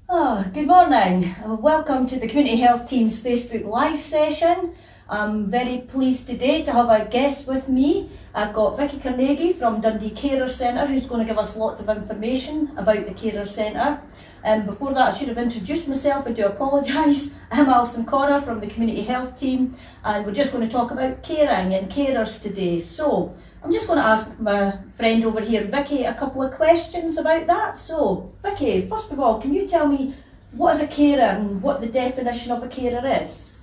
Good morning. Welcome to the Community Health Team's Facebook Live session. I'm very pleased today to have a guest with me. I've got Vicky Carnegie from Dundee Carers Centre who's going to give us lots of information about the Carers Centre. Before that I should have introduced myself, I do apologise. I'm Alison from the Community Health Team and we're just going to talk about caring and carers today. So I'm just going to ask my friend over here, Vicky, a couple of questions about that. So, Vicky, first of all, can you tell me what is a carer and what the definition of a carer is?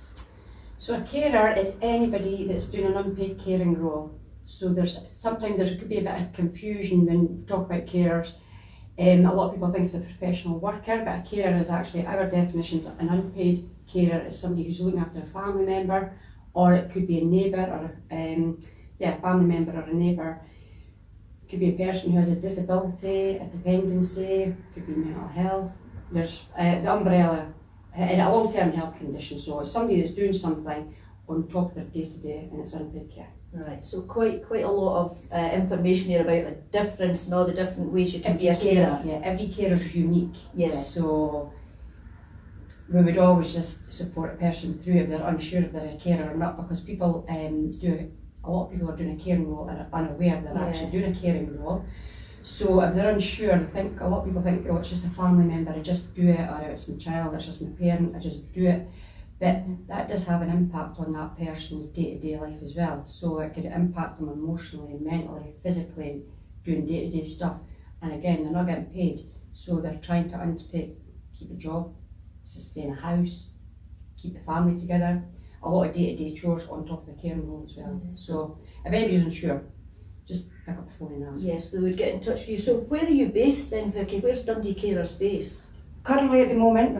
So a carer is anybody that's doing an unpaid caring role. So sometimes there could be a bit of confusion when we talk about carers. A lot of people think it's a professional worker, but a carer is actually, our definition is an unpaid carer is somebody who's looking after a family member, or it could be a neighbour, or a family member or a neighbour. It could be a person who has a disability, a dependency, could be mental health. There's the umbrella in a long-term health condition, so it's somebody that's doing something on top of their day-to-day and it's unpaid care. Right, so quite a lot of information here about the difference and all the different ways you can be a carer. Yeah, every carer is unique. Yeah. So we would always just support a person through if they're unsure if they're a carer or not, because people a lot of people are doing a caring role and are unaware they're actually doing a caring role. So if they're unsure, a lot of people think, oh, it's just a family member, I just do it, or it's my child, it's just my parent, I just do it. But that does have an impact on that person's day-to-day life as well. So it could impact them emotionally, mentally, physically, doing day-to-day stuff. And again, they're not getting paid, so they're trying to keep a job, sustain a house, keep the family together. A lot of day-to-day chores on top of the caring role as well. So if anybody's unsure, just pick up the phone and ask. Yes, they would get in touch with you. So where are you based then, Vicky? Where's Dundee Carers based? Currently at the moment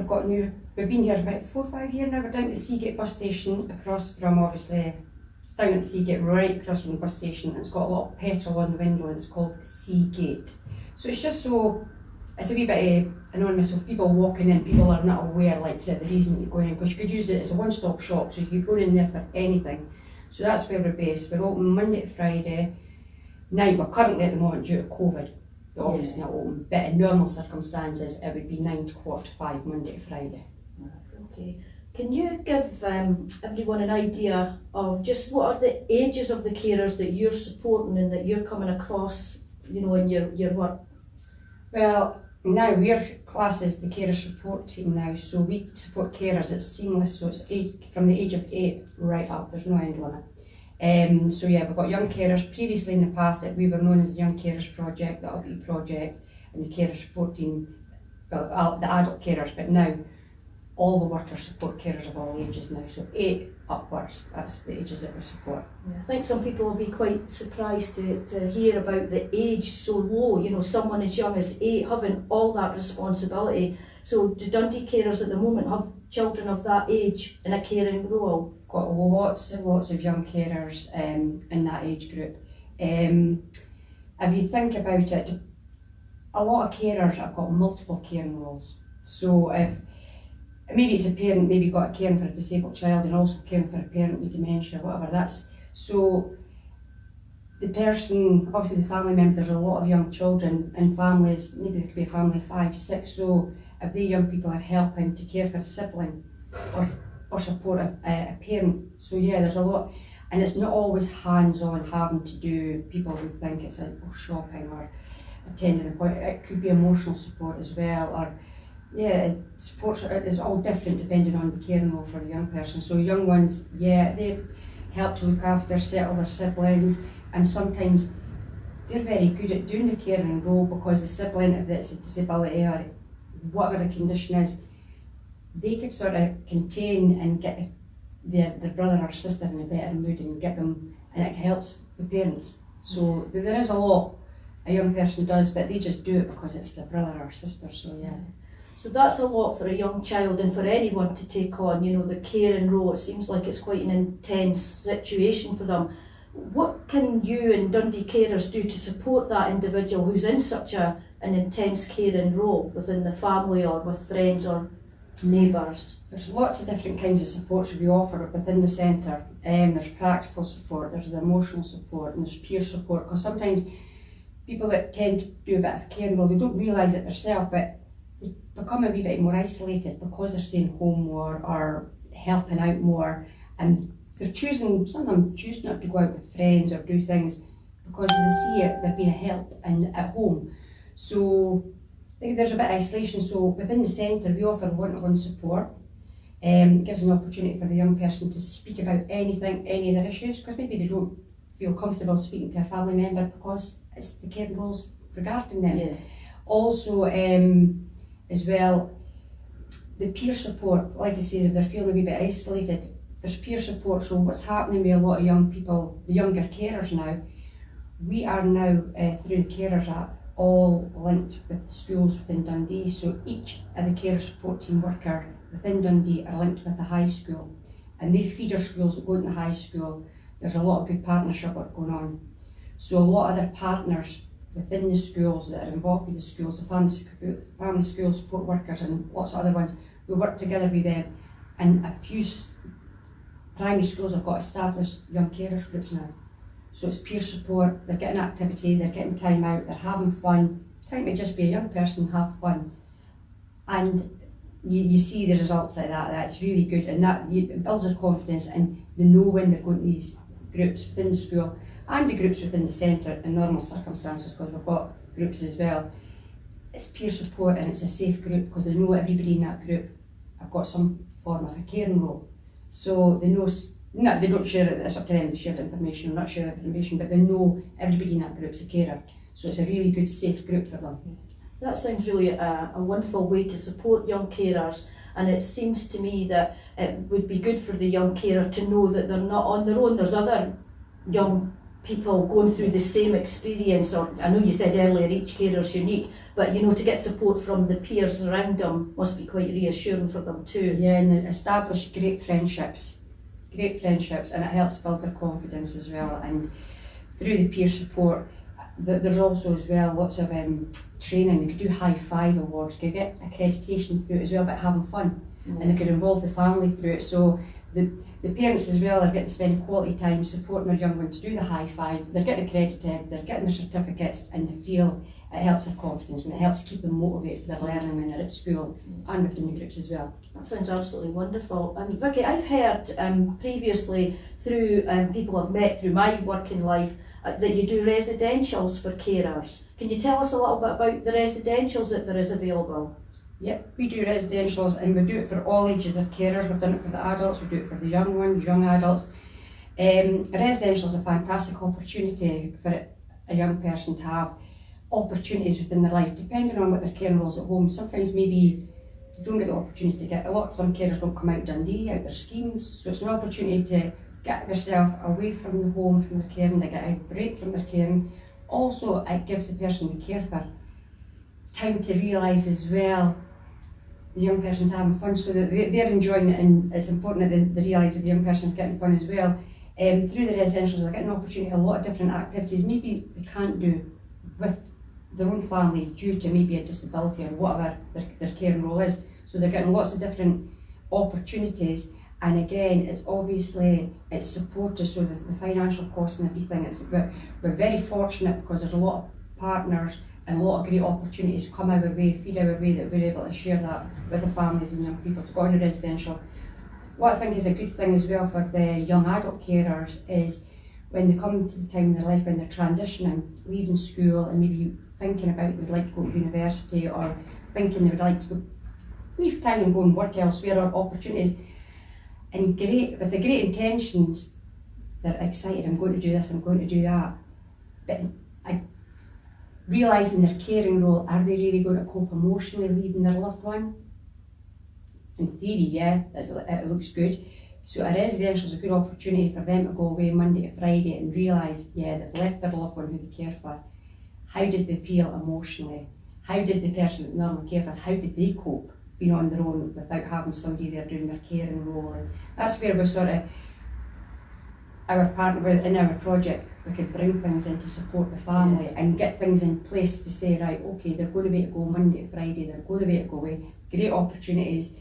we've been here for about 4 or 5 years now. We're down at the Seagate bus station, across from it's down at Seagate, right across from the bus station. It's got a lot of petrol on the window and it's called Seagate. So it's just it's a wee bit anonymous, so people walking in, people are not aware, like the reason you're going in, because you could use it as a one-stop shop, so you could go in there for anything. So that's where we're based. We're open Monday to Friday. Now, we're currently at the moment due to COVID, the office is not open, but in normal circumstances it would be 9 to 4:45 Monday to Friday. Okay. Can you give everyone an idea of just what are the ages of the carers that you're supporting and that you're coming across, in your work? Well, now we're classed as the carer support team now, so we support carers. It's seamless, so it's from the age of 8 right up. There's no end limit. So yeah, we've got young carers. Previously in the past, we were known as the Young Carers Project, the Upbeat Project, and the carer support team, well, the adult carers. But now all the workers support carers of all ages now. So 8 upwards, that's the ages that we support. Yeah, I think some people will be quite surprised to hear about the age so low, someone as young as 8 having all that responsibility. So do Dundee Carers at the moment have children of that age in a caring role? Got lots of young carers in that age group. If you think about it, a lot of carers have got multiple caring roles. So if maybe it's a parent, maybe got a caring for a disabled child and also caring for a parent with dementia, whatever. So the person, obviously the family member, there's a lot of young children in families, maybe there could be a family of 5, 6, so if the young people are helping to care for a sibling or support a parent, so yeah, there's a lot, and it's not always hands-on having to do, people who think it's shopping or attending an appointment, it could be emotional support as well, or support is all different depending on the caring role for the young person. So young ones, they help to look after, settle their siblings, and sometimes they're very good at doing the caring role because the sibling, if it's a disability or whatever the condition is, they could sort of contain and get their brother or sister in a better mood and get them, and it helps the parents. So there is a lot a young person does, but they just do it because it's their brother or sister, so yeah. So that's a lot for a young child and for anyone to take on, the caring role. It seems like it's quite an intense situation for them. What can you and Dundee Carers do to support that individual who's in such an intense caring role within the family or with friends or neighbours? There's lots of different kinds of supports we offer within the centre. There's practical support, there's the emotional support, and there's peer support, because sometimes people that tend to do a bit of caring role, they don't realise it themselves, but they become a wee bit more isolated because they're staying home more or helping out more, and they're choosing, some of them choose not to go out with friends or do things because they see it, they're being a help at home. So I think there's a bit of isolation. So within the centre we offer one-to-one support. It gives an opportunity for the young person to speak about anything, any of their issues, because maybe they don't feel comfortable speaking to a family member because it's the care roles regarding them. Yeah. Also, as well, the peer support, like I say, if they're feeling a wee bit isolated, there's peer support. So what's happening with a lot of young people, the younger carers now, we are now, through the Carers app, all linked with schools within Dundee. So each of the carer support team worker within Dundee are linked with the high school, and they feed our schools that go into high school. There's a lot of good partnership work going on. So a lot of their partners within the schools that are involved with the schools, the family school support workers and lots of other ones, we work together with them, and a few primary schools have got established young carers groups now. So it's peer support, they're getting activity, they're getting time out, they're having fun, time to just be a young person, have fun. And you see the results like that, that's really good, and it builds their confidence, and they know when they're going to these groups within the school and the groups within the centre in normal circumstances, because we've got groups as well. It's peer support and it's a safe group because they know everybody in that group have got some form of a caring role. So they know, no, they don't share it, it's up to them to share the information or not share the information, but they know everybody in that group's a carer. So it's a really good, safe group for them. That sounds really a wonderful way to support young carers, and it seems to me that it would be good for the young carer to know that they're not on their own. There's other young people going through the same experience, or I know you said earlier each carer is unique, but you know, to get support from the peers around them must be quite reassuring for them too. Yeah, and they establish great friendships, and it helps build their confidence as well. And through the peer support, there's also as well lots of training. They could do high five awards, could get accreditation through it as well, but having fun. And they could involve the family through it. So the parents as well are getting to spend quality time supporting their young one to do the high five. They're getting accredited, they're getting their certificates, and they feel it helps their confidence and it helps keep them motivated for their learning when they're at school and within the groups as well. That sounds absolutely wonderful. Vicky, I've heard previously through people I've met through my working life that you do residentials for carers. Can you tell us a little bit about the residentials that there is available? Yep, we do residentials, and we do it for all ages of carers. We've done it for the adults, we do it for the young ones, young adults. A residential is a fantastic opportunity for a young person to have opportunities within their life, depending on what their caring roles at home. Sometimes maybe they don't get the opportunity to get some carers don't come out Dundee, out their schemes, so it's an opportunity to get themselves away from the home, from their caring, they get a break from their caring. Also, it gives the person they care for time to realise as well the young person's having fun, so that they're enjoying it, and it's important that they realise that the young person's getting fun as well. Through the residentials, they're getting an opportunity, a lot of different activities maybe they can't do with their own family due to maybe a disability or whatever their caring role is. So they're getting lots of different opportunities, and again, it's supported, so the financial costs and everything. We're very fortunate because there's a lot of partners and a lot of great opportunities come our way, feed our way, that we're able to share that with the families and young people to go into residential. What I think is a good thing as well for the young adult carers is when they come to the time in their life when they're transitioning, leaving school and maybe thinking about they'd like to go to university, or thinking they would like to go leave town and go and work elsewhere, or opportunities. And with the great intentions, they're excited, I'm going to do this, I'm going to do that. But realising their caring role, are they really going to cope emotionally leaving their loved one? In theory, yeah, it looks good. So a residential is a good opportunity for them to go away Monday to Friday and realise, yeah, they've left their loved one who they care for. How did they feel emotionally? How did the person that normally care for, how did they cope being on their own without having somebody there doing their caring role? And that's where we sort of, our partner in our project, we could bring things in to support the family and get things in place to say, right, okay, they're going to be able to go Monday to Friday, they're going to be able to go away, great opportunities.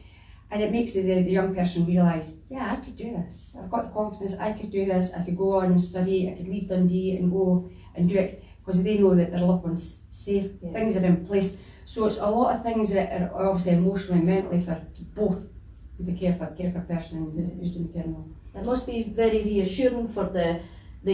And it makes the young person realise, yeah, I could do this. I've got the confidence, I could do this, I could go on and study, I could leave Dundee and go and do it, because they know that their loved one's safe, things are in place. So it's a lot of things that are obviously emotionally and mentally for both the care for person and who's doing the care role. It must be very reassuring for the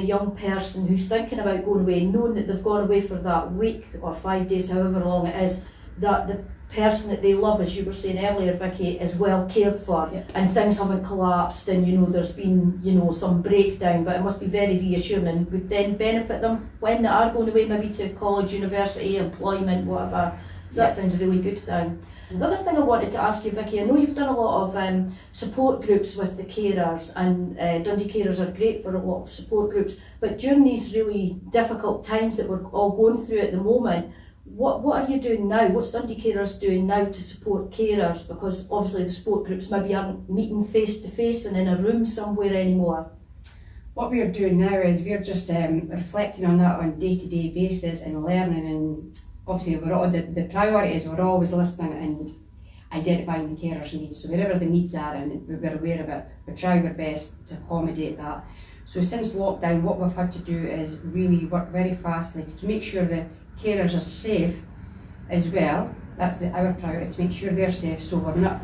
young person who's thinking about going away, knowing that they've gone away for that week or 5 days, however long it is, that the person that they love, as you were saying earlier, Vicky, is well cared for, and things haven't collapsed and there's been some breakdown, but it must be very reassuring and would then benefit them when they are going away, maybe to college, university, employment, whatever. So that sounds a really good thing. The other thing I wanted to ask you, Vicky, I know you've done a lot of support groups with the carers, and Dundee Carers are great for a lot of support groups, but during these really difficult times that we're all going through at the moment, what are you doing now? What's Dundee Carers doing now to support carers? Because obviously the support groups maybe aren't meeting face to face and in a room somewhere anymore. What we're doing now is we're just reflecting on that on a day-to-day basis and learning, and obviously the priority is we're always listening and identifying the carers' needs. So wherever the needs are and we're aware of it, we try our best to accommodate that. So since lockdown, what we've had to do is really work very fastly to make sure the carers are safe as well. That's our priority, to make sure they're safe, so we're not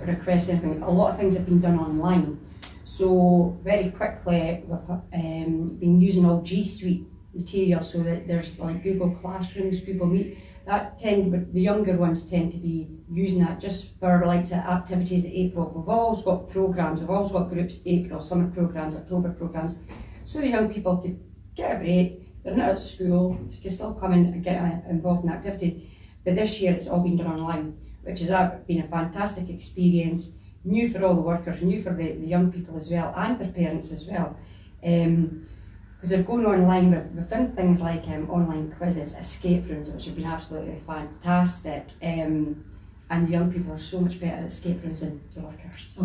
requesting anything. A lot of things have been done online. So very quickly we've been using all G Suite material, so that there's like Google Classrooms, Google Meet. The younger ones tend to be using that just for like the activities in April. We've always got programmes, we've always got groups, April, summer programmes, October programmes, so the young people could get a break. They're not at school, so you can still come and get involved in activities. But this year it's all been done online, which has been a fantastic experience, new for all the workers, new for the young people as well, and their parents as well. Because they're going online, we've done things like online quizzes, escape rooms, which have been absolutely fantastic. And the young people are so much better at escape rooms than the workers.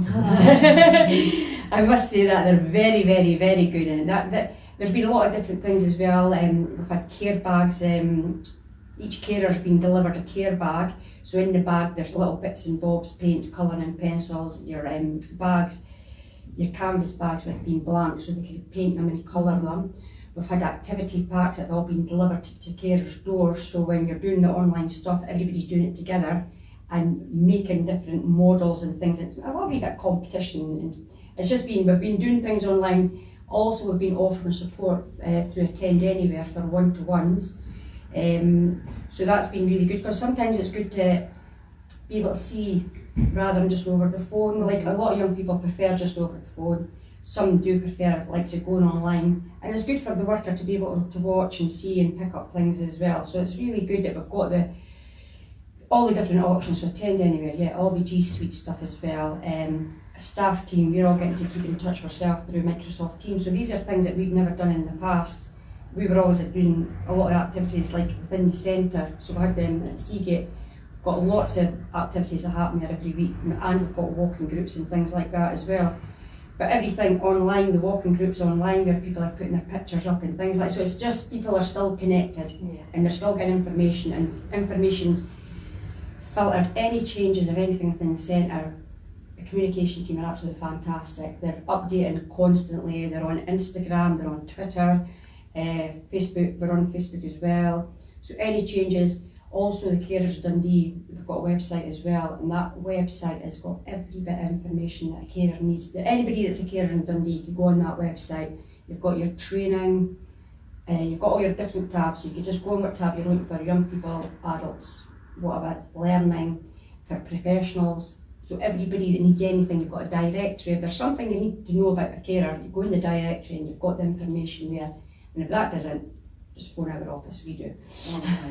I must say that they're very, very, very good in it. There's been a lot of different things as well. We've had care bags. Each carer's been delivered a care bag. So in the bag there's little bits and bobs, paints, colouring pencils, your bags, your canvas bags have been blank so they can paint them and colour them. We've had activity packs that have all been delivered to carers' doors, so when you're doing the online stuff, everybody's doing it together and making different models and things. It's a little bit of competition, and it's just we've been doing things online. Also, we've been offering support through Attend Anywhere for one-to-ones. So that's been really good, because sometimes it's good to be able to see rather than just over the phone. Like a lot of young people prefer just over the phone. Some do prefer going online, and it's good for the worker to be able to watch and see and pick up things as well. So it's really good that we've got all the different options. So Attend Anywhere, all the G Suite stuff as well. A staff team, we're all getting to keep in touch ourselves through Microsoft Teams. So these are things that we've never done in the past. We were always doing a lot of activities like within the centre. So we had them at Seagate. We've got lots of activities that happen there every week, and we've got walking groups and things like that as well. But everything online, the walking groups online, where people are putting their pictures up and things like that. So it's just people are still connected, and they're still getting information, and information's filtered. Any changes of anything within the centre, the communication team are absolutely fantastic. They're updating constantly. They're on Instagram, they're on Twitter, Facebook. We're on Facebook as well. So any changes. Also, the Carers Dundee, we've got a website as well, and that website has got every bit of information that a carer needs. Anybody that's a carer in Dundee can go on that website. You've got your training, you've got all your different tabs, so you can just go on what tab you're looking for: young people, adults, whatever, learning, for professionals. So everybody that needs anything, you've got a directory. If there's something you need to know about a carer, you go in the directory and you've got the information there. And if that doesn't, just phone our office, we do.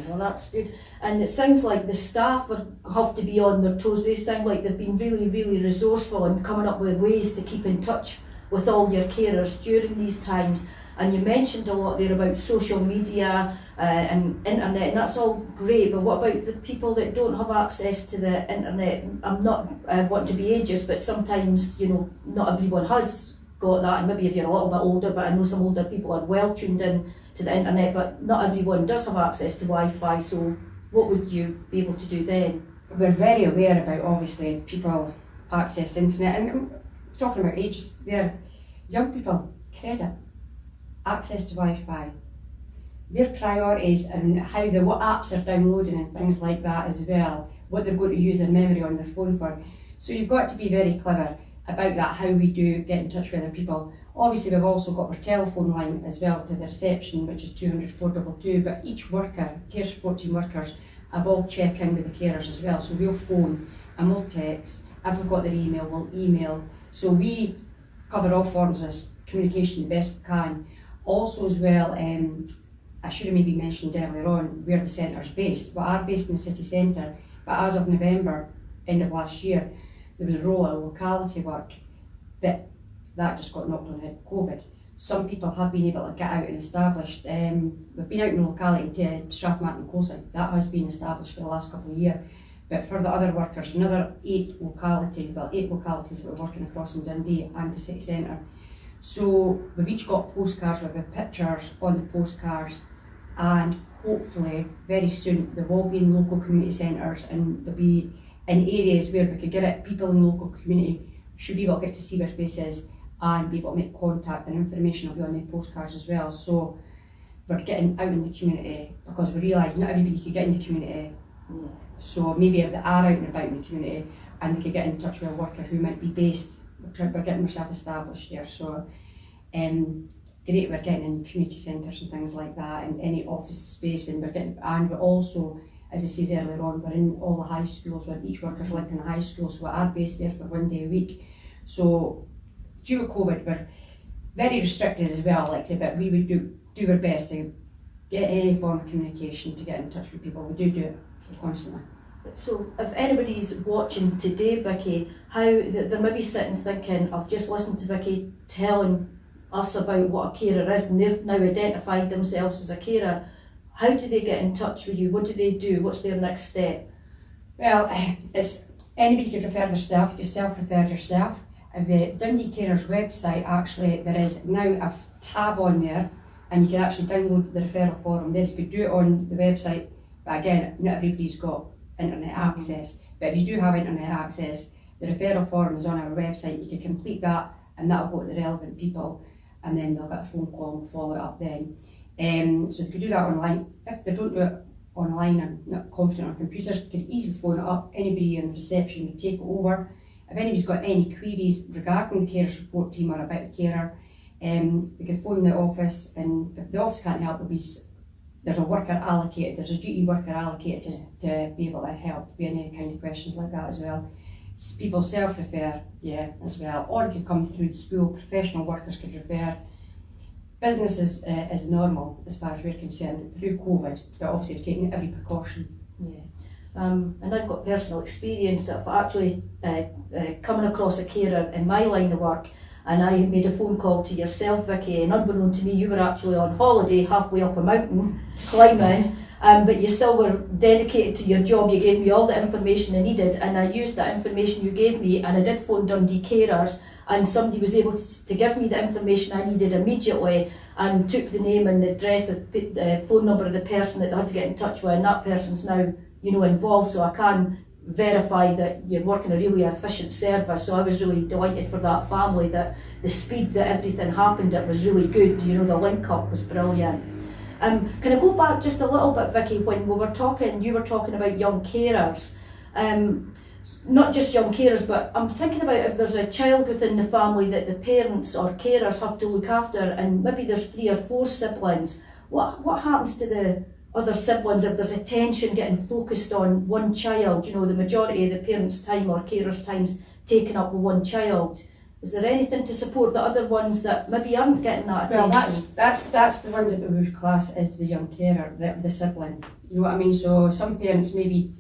Well, that's good. And it sounds like the staff have to be on their toes. They sound like they've been really, really resourceful and coming up with ways to keep in touch with all your carers during these times. And you mentioned a lot there about social media and internet, and that's all great, but what about the people that don't have access to the internet? I'm not wanting to be ageist, but sometimes, not everyone has got that, and maybe if you're a little bit older, but I know some older people are well tuned in to the internet, but not everyone does have access to Wi-Fi, so what would you be able to do then? We're very aware about, obviously, people access the internet, and I'm talking about ages there. Young people, credit, access to Wi-Fi. their priorities and what apps they're downloading and things like that as well, what they're going to use their memory on their phone for. So you've got to be very clever about that, how we do get in touch with other people. Obviously we've also got our telephone line as well to the reception, which is 200 422, but each worker, care support team workers, have all check in with the carers as well. So we'll phone and we'll text. If we've got their email, we'll email. So we cover all forms of communication the best we can. Also as well, I should have maybe mentioned earlier on where the centre's based. We are based in the city centre, but as of November, end of last year, there was a rollout of locality work, but that just got knocked on the head with COVID. Some people have been able to get out and established. We've been out in the locality to Strathmartin and Coulson. That has been established for the last couple of years. But for the other workers, another 8 localities that we're working across in Dundee and the city centre. So we've each got postcards with the pictures on the postcards, and hopefully very soon they will be in local community centres, and they'll be in areas where we could get it. People in the local community should be able to get to see their faces and be able to make contact, and information will be on the postcards as well. So we're getting out in the community because we realise not everybody could get in the community. So maybe if they are out and about in the community and they could get in touch with a worker who might be based, we're getting ourselves established there. So great, we're getting in community centres and things like that, and any office space, and we're also, as I said earlier on, we're in all the high schools, where each worker's linked in a high school, so we are based there for 1 day a week. So due to COVID, we're very restricted as well, like I said, but we would do our best to get any form of communication, to get in touch with people. We do it constantly. So if anybody's watching today, Vicky, how they're maybe sitting thinking, I've just listened to Vicky telling us about what a carer is, and they've now identified themselves as a carer, how do they get in touch with you? What do they do? What's their next step? Well, it's anybody could refer their staff, you can self-refer yourself. The Dundee Carers website, actually, there is now a tab on there, and you can actually download the referral form there. You could do it on the website, but again, not everybody's got internet access. But if you do have internet access, the referral form is on our website. You can complete that, and that'll go to the relevant people, and then they'll get a phone call and we'll follow it up then. So they could do that online. If they don't do it online and not confident on computers, they could easily phone it up. Anybody in the reception would take it over. If anybody's got any queries regarding the carer support team or about the carer, they can phone the office, and if the office can't help, there's a worker allocated, there's a duty worker allocated to be able to help with any kind of questions like that as well. People self-refer, as well, or they could come through the school. Professional workers could refer. Business is normal as far as we're concerned through COVID, but obviously we've taken every precaution. And I've got personal experience of actually coming across a carer in my line of work, and I made a phone call to yourself, Vicky, and unbeknown to me, you were actually on holiday halfway up a mountain climbing, but you still were dedicated to your job. You gave me all the information I needed, and I used that information you gave me, and I did phone Dundee Carers, and somebody was able to give me the information I needed immediately, and took the name and the address, the phone number of the person that they had to get in touch with, and that person's now involved, so I can verify that you're working a really efficient service. So I was really delighted for that family, that the speed that everything happened, it was really good. The link up was brilliant. Can I go back just a little bit, Vicky, when we were talking, you were talking about young carers, not just young carers, but I'm thinking about if there's a child within the family that the parents or carers have to look after, and maybe there's 3 or 4 siblings, what happens to the other siblings if there's attention getting focused on one child? The majority of the parents' time or carers' time's taken up with one child. Is there anything to support the other ones that maybe aren't getting that attention? Well, that's the ones that we would class as the young carer, the sibling. You know what I mean? So some parents maybe,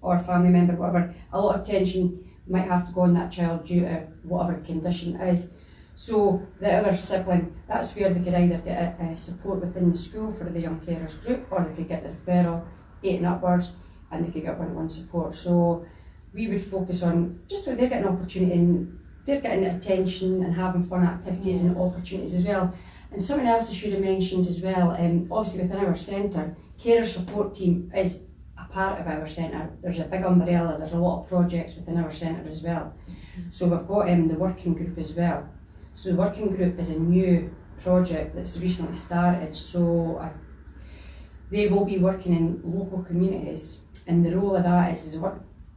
or family member, whatever, a lot of attention might have to go on that child due to whatever the condition is. So the other sibling, that's where they could either get support within the school for the young carers group, or they could get the referral 8 and upwards, and they could get one-to-one support. So we would focus on just where they're getting opportunity, and they're getting attention and having fun activities and opportunities as well. And something else I should have mentioned as well, obviously within our centre, carer support team is a part of our centre. There's a big umbrella, there's a lot of projects within our centre as well. So we've got the working group as well. So the working group is a new project that's recently started. So They will be working in local communities, and the role of that is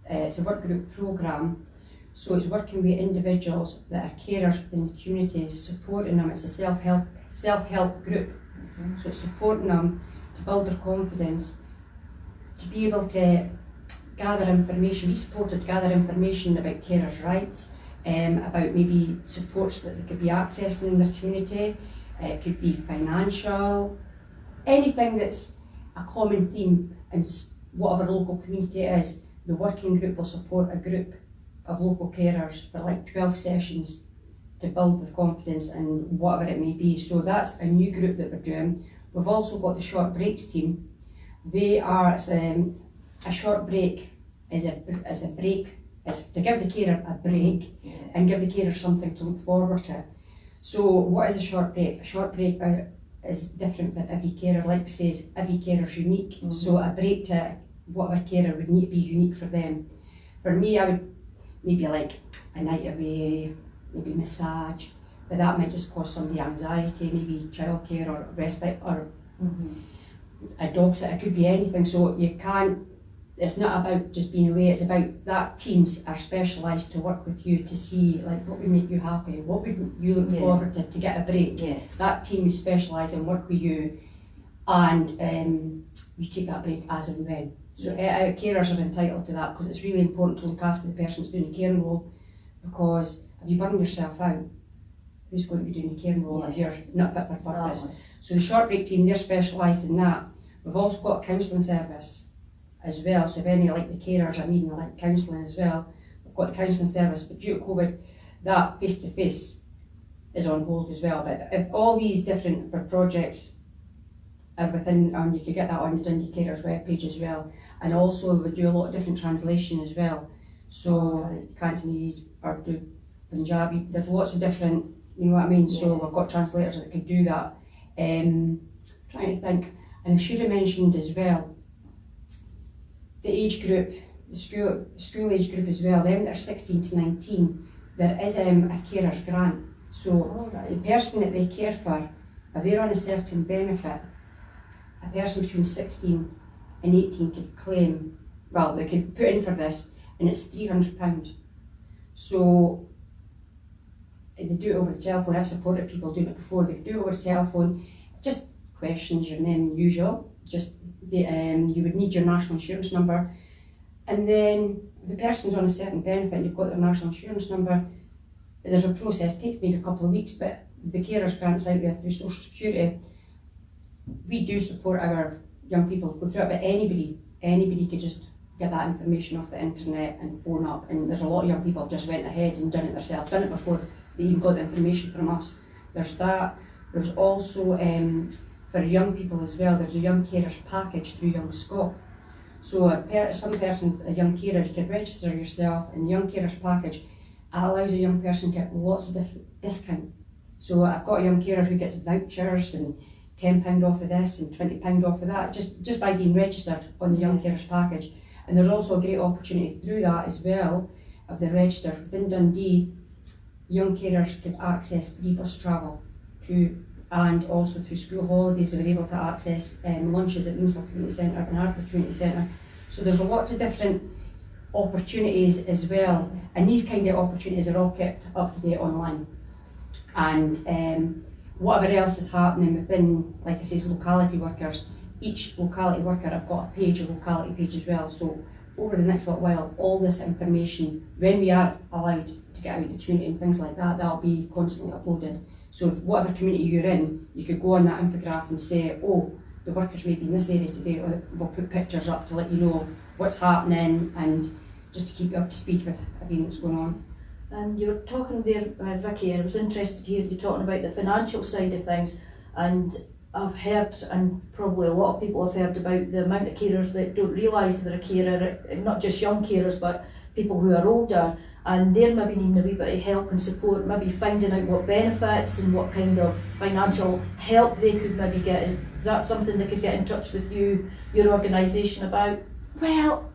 it's a work group programme. So it's working with individuals that are carers within the community, supporting them. It's a self-help group. So it's supporting them to build their confidence, to be able to gather information, be supported to gather information about carers' rights, about maybe supports that they could be accessing in their community. It could be financial, anything that's a common theme in whatever local community it is. The working group will support a group of local carers for like 12 sessions to build their confidence and whatever it may be. So that's a new group that we're doing. We've also got the short breaks team. They are, a short break is a break, is to give the carer a break and give the carer something to look forward to. So what is a short break? A short break is different for every carer. Like we say, every carer is unique. So a break to whatever carer would need to be unique for them. For me, I would maybe like a night away, maybe massage, but that might just cause somebody anxiety, maybe childcare or respite or a dog sit. It could be anything. So you can't, it's not about just being away, it's about that teams are specialised to work with you to see like what would make you happy, what would you look forward to get a break. That team is specialised and work with you, and you take that break as and when. So carers are entitled to that, because it's really important to look after the person that's doing the caring role, because if you burn yourself out, who's going to be doing the caring role if you're not fit for purpose? So the short break team, they're specialised in that. We've also got a counselling service as well, so if any like the carers are needing like counselling as well, we've got the counselling service, but due to COVID, that face-to-face is on hold as well. But if all these different projects are within, and you can get that on the Dundee Carers webpage as well, and also we do a lot of different translation as well, so Cantonese, Urdu, Punjabi, there's lots of different, you know what I mean, so we've got translators that could do that. Trying to think, and I should have mentioned as well, the age group, the school age group as well, them that are 16 to 19, there is a carer's grant. So the person that they care for, if they're on a certain benefit, a person between 16 and 18 could claim, well, they could put in for this, and it's £300. So they do it over the telephone. I've supported people doing it before. They could do it over the telephone. Just questions your name, usual. Just you would need your national insurance number, and then if the person's on a certain benefit, you've got their national insurance number. There's a process, takes maybe a couple of weeks, but the carers grants out there through Social Security. We do support our young people go through it, but anybody could just get that information off the internet and phone up, and there's a lot of young people have just went ahead and done it themselves, done it before they even got the information from us. There's that. There's also for young people as well, there's a young carers package through Young Scot. So some person's a young carer, you can register yourself, and the young carers package allows a young person to get lots of different discount. So I've got a young carer who gets vouchers and £10 off of this and £20 off of that, just by being registered on the young carers package. And there's also a great opportunity through that as well, if they're registered within Dundee. Young carers could access free bus travel and also through school holidays they were able to access lunches at Winslow Community Centre and Ardley Community Centre. So there's lots of different opportunities as well, and these kind of opportunities are all kept up to date online. And whatever else is happening within, like I say, locality workers, each locality worker have got a page, a locality page as well. So over the next little while, all this information, when we are allowed to get out in the community and things like that, that'll be constantly uploaded. So if whatever community you're in, you could go on that infograph and say, oh, the workers may be in this area today, or we'll put pictures up to let you know what's happening and just to keep you up to speed with everything that's going on. And you were talking there, Vicky, and I was interested to hear you talking about the financial side of things, and I've heard, and probably a lot of people have heard, about the amount of carers that don't realise they're a carer, not just young carers but people who are older, and they're maybe needing a wee bit of help and support, maybe finding out what benefits and what kind of financial help they could maybe get. Is that something they could get in touch with you, your organisation about? Well,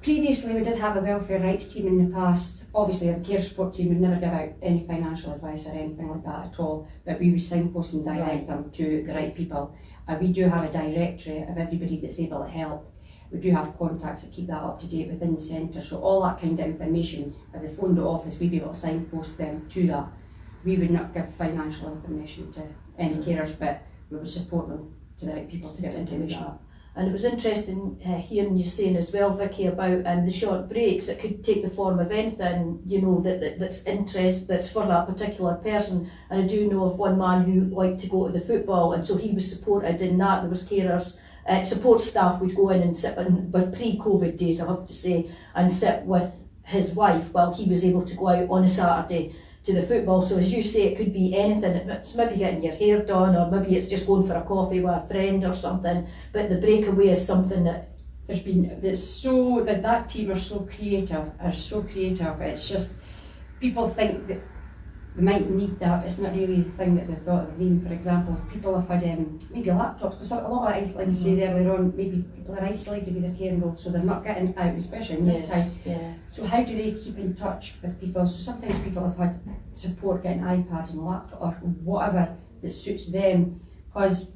previously we did have a welfare rights team in the past. Obviously the care support team would never give out any financial advice or anything like that at all, but we would signpost and direct them to the right people. We do have a directory of everybody that's able to help. We do have contacts that keep that up to date within the centre, so all that kind of information, if they phoned the office, we'd be able to signpost them to that. We would not give financial information to any carers, but we would support them to the right people to get information. And it was interesting hearing you saying as well, Vicky, about the short breaks. It could take the form of anything, you know, that's interest, that's for that particular person. And I do know of one man who liked to go to the football, and so he was supported in that. There was carers, support staff would go in and sit with pre-COVID days, I have to say, and sit with his wife while he was able to go out on a Saturday to the football. So as you say, it could be anything. It's maybe getting your hair done, or maybe it's just going for a coffee with a friend or something, but the breakaway is something that there's been, that's so, that team are so creative, it's just, people think that they might need that, but it's not really the thing that they thought they were needing. For example, people have had maybe laptops, because a lot of, like you said earlier on, maybe people are isolated with their caring role, so they're not getting out, especially in this time. Yeah. So how do they keep in touch with people? So sometimes people have had support getting iPads and laptops or whatever that suits them, because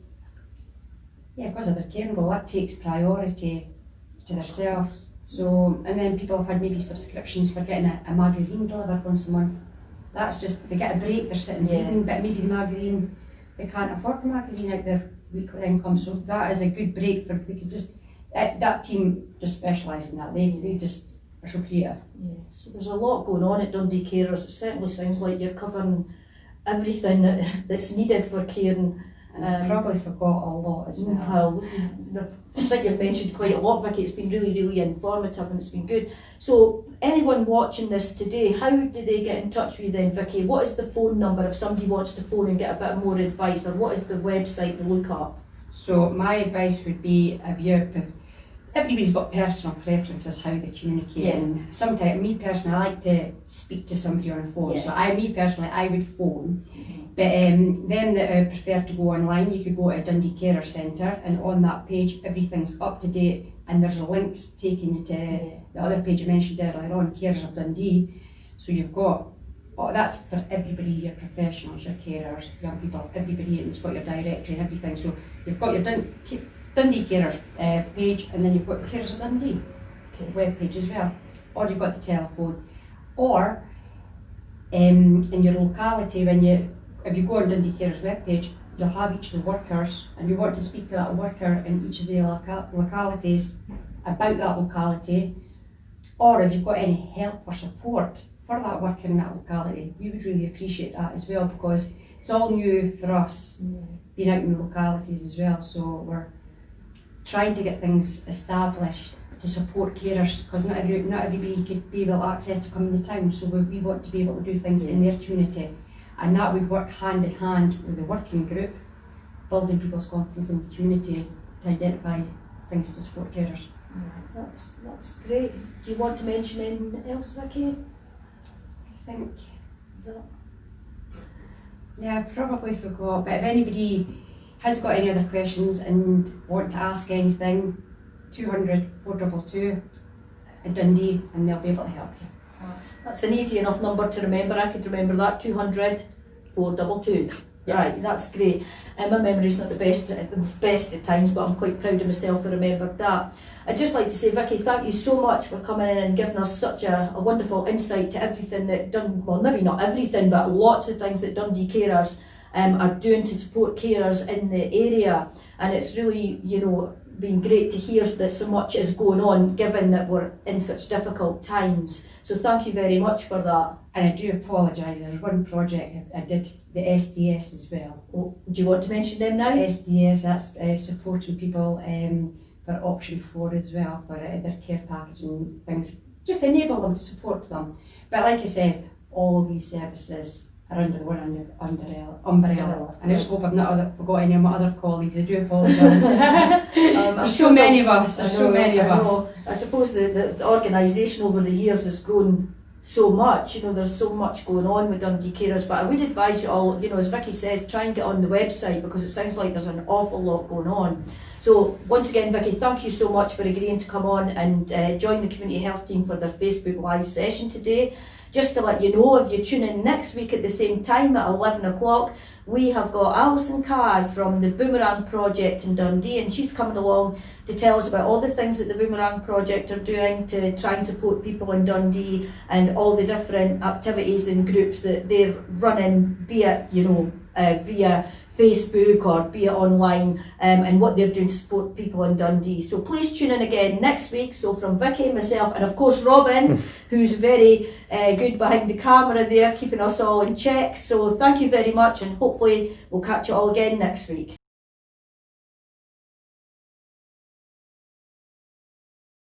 of their caring role, that takes priority to themselves. So, and then people have had maybe subscriptions for getting a magazine delivered once a month. That's just, they get a break, they're sitting reading, but maybe the magazine, they can't afford the magazine out their weekly income, so that is a good break for, they could just, that team just specialise in that, they just are so creative. Yeah, so there's a lot going on at Dundee Carers. It certainly sounds like you're covering everything that's needed for caring. And I probably forgot a lot as well. I think you've mentioned quite a lot, Vicky. It's been really, really informative and it's been good. So anyone watching this today, how do they get in touch with you then, Vicky? What is the phone number if somebody wants to phone and get a bit more advice, or what is the website to look up? So my advice would be, everybody's got personal preferences how they communicate, and sometimes, me personally, I like to speak to somebody on the phone, so I would phone. But them that prefer to go online, you could go to Dundee Carers Centre, and on that page everything's up to date, and there's links taking you to the other page I mentioned earlier on, Carers of Dundee. So you've got, that's for everybody, your professionals, your carers, young people, everybody, and it's got your directory and everything. So you've got your Dundee Carers page, and then you've got the Carers of Dundee web page as well, or you've got the telephone, or in your locality, if you go on Dundee Carers web page, you'll have each of the workers, and you want to speak to that worker in each of the localities about that locality, or if you've got any help or support for that worker in that locality, we would really appreciate that as well, because it's all new for us being out in the localities as well. So we're trying to get things established to support carers, because not everybody could be able to access to come in the town, so we want to be able to do things in their community, and that would work hand in hand with the working group, building people's confidence in the community to identify things to support carers. That's great. Do you want to mention anything else, Vicky? I think I probably forgot, but if anybody has got any other questions and want to ask anything, 200 422 at Dundee, and they'll be able to help you. That's an easy enough number to remember. I could remember that, 200 422. Right, that's great. My memory's not the best at times, but I'm quite proud of myself for remembering that. I'd just like to say, Vicky, thank you so much for coming in and giving us such a wonderful insight to everything that well, maybe not everything, but lots of things that Dundee Carers are doing to support carers in the area. And it's really, been great to hear that so much is going on, given that we're in such difficult times. So thank you very much for that. And I do apologise, there's one project I did, the SDS as well. Oh, do you want to mention them now? SDS, that's supporting people for option 4 as well, for their care package and things, just enable them to support them. But like I said, all these services are under the one umbrella. And I just hope I've not forgot any of my other colleagues. I do apologise. There's so many of us. I suppose the organisation over the years has grown so much. There's so much going on with Dundee Carers. But I would advise you all, as Vicky says, try and get on the website, because it sounds like there's an awful lot going on. So once again, Vicky, thank you so much for agreeing to come on and join the community health team for their Facebook Live session today. just to let you know, if you tune in next week at the same time at 11 o'clock, we have got Alison from the Boomerang Project in Dundee, and she's coming along to tell us about all the things that the Boomerang Project are doing to try and support people in Dundee, and all the different activities and groups that they're running, be it, you know, via Facebook or be it online, and what they're doing to support people in Dundee. So please tune in again next week. So from Vicky, myself, and of course Robin, who's very good behind the camera there, keeping us all in check. So thank you very much, and hopefully we'll catch you all again next week.